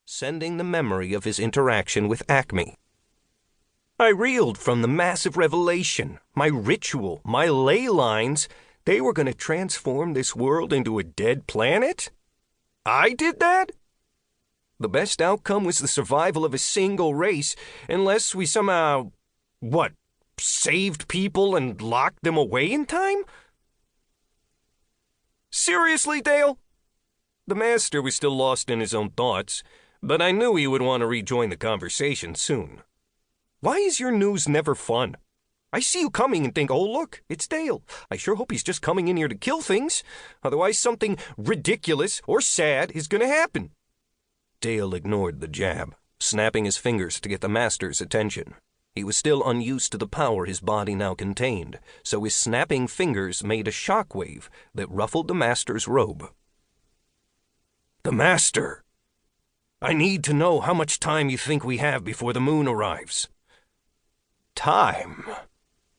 sending the memory of his interaction with Acme. I reeled from the massive revelation. My ritual, my ley lines, they were going to transform this world into a dead planet? I did that? The best outcome was the survival of a single race, unless we somehow, saved people and locked them away in time? Seriously, Dale? The master was still lost in his own thoughts, but I knew he would want to rejoin the conversation soon. Why is your news never fun? I see you coming and think, oh look, it's Dale. I sure hope he's just coming in here to kill things. Otherwise something ridiculous or sad is going to happen. Dale ignored the jab, snapping his fingers to get the master's attention. He was still unused to the power his body now contained, so his snapping fingers made a shockwave that ruffled the master's robe. The master! I need to know how much time you think we have before the moon arrives. Time?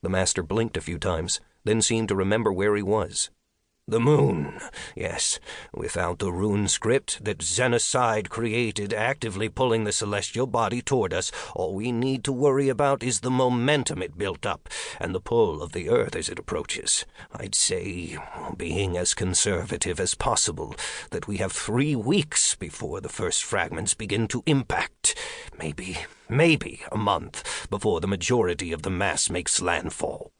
The master blinked a few times, then seemed to remember where he was. The moon, yes, without the rune script that Xenocide created actively pulling the celestial body toward us, all we need to worry about is the momentum it built up, and the pull of the Earth as it approaches. I'd say, being as conservative as possible, that we have 3 weeks before the first fragments begin to impact. Maybe a month before the majority of the mass makes landfall.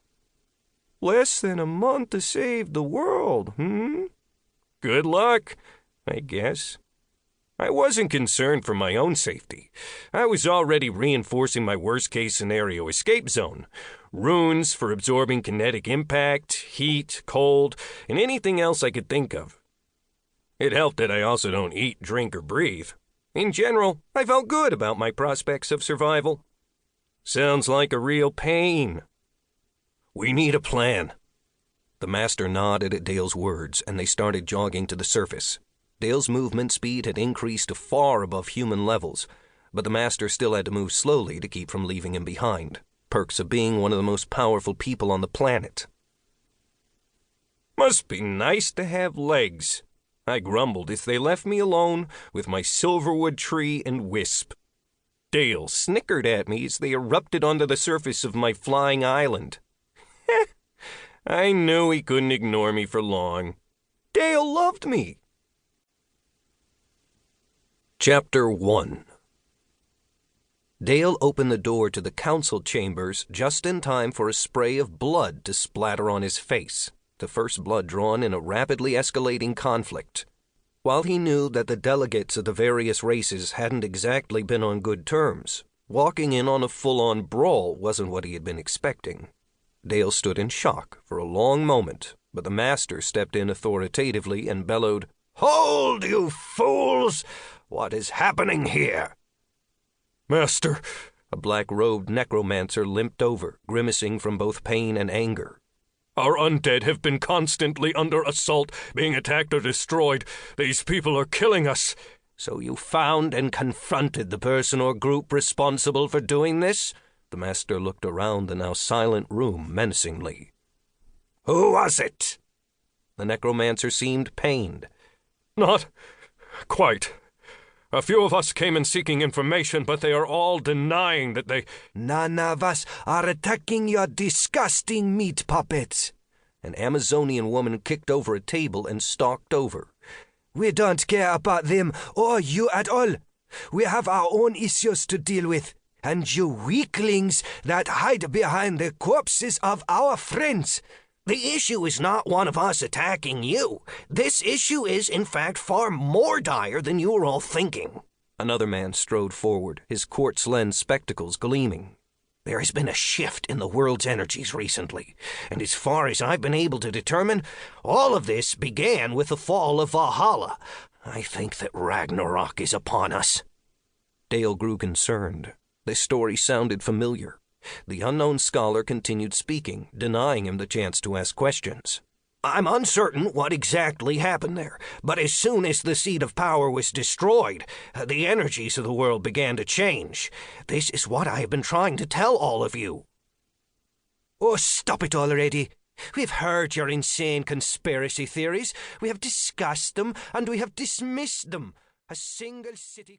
Less than a month to save the world, Good luck, I guess. I wasn't concerned for my own safety. I was already reinforcing my worst-case scenario escape zone. Runes for absorbing kinetic impact, heat, cold, and anything else I could think of. It helped that I also don't eat, drink, or breathe. In general, I felt good about my prospects of survival. Sounds like a real pain. We need a plan. The master nodded at Dale's words, and they started jogging to the surface. Dale's movement speed had increased to far above human levels, but the master still had to move slowly to keep from leaving him behind. Perks of being one of the most powerful people on the planet. Must be nice to have legs, I grumbled as they left me alone with my silverwood tree and wisp. Dale snickered at me as they erupted onto the surface of my flying island. I knew he couldn't ignore me for long. Dale loved me. Chapter 1. Dale opened the door to the council chambers just in time for a spray of blood to splatter on his face, the first blood drawn in a rapidly escalating conflict. While he knew that the delegates of the various races hadn't exactly been on good terms, walking in on a full-on brawl wasn't what he had been expecting. Dale stood in shock for a long moment, but the master stepped in authoritatively and bellowed, "Hold, you fools! What is happening here?" "Master," a black-robed necromancer limped over, grimacing from both pain and anger. "Our undead have been constantly under assault, being attacked or destroyed. These people are killing us." "So you found and confronted the person or group responsible for doing this?" The master looked around the now silent room menacingly. "Who was it?" The necromancer seemed pained. "Not quite. A few of us came in seeking information, but they are all denying that they—" "None of us are attacking your disgusting meat puppets." An Amazonian woman kicked over a table and stalked over. "We don't care about them or you at all. We have our own issues to deal with. And you weaklings that hide behind the corpses of our friends. The issue is not one of us attacking you. This issue is, in fact, far more dire than you are all thinking." Another man strode forward, his quartz lens spectacles gleaming. "There has been a shift in the world's energies recently, and as far as I've been able to determine, all of this began with the fall of Valhalla. I think that Ragnarok is upon us." Dale grew concerned. This story sounded familiar. The unknown scholar continued speaking, denying him the chance to ask questions. "I'm uncertain what exactly happened there, but as soon as the seat of power was destroyed, the energies of the world began to change. This is what I have been trying to tell all of you." "Oh, stop it already. We've heard your insane conspiracy theories. We have discussed them, and we have dismissed them. A single city could..."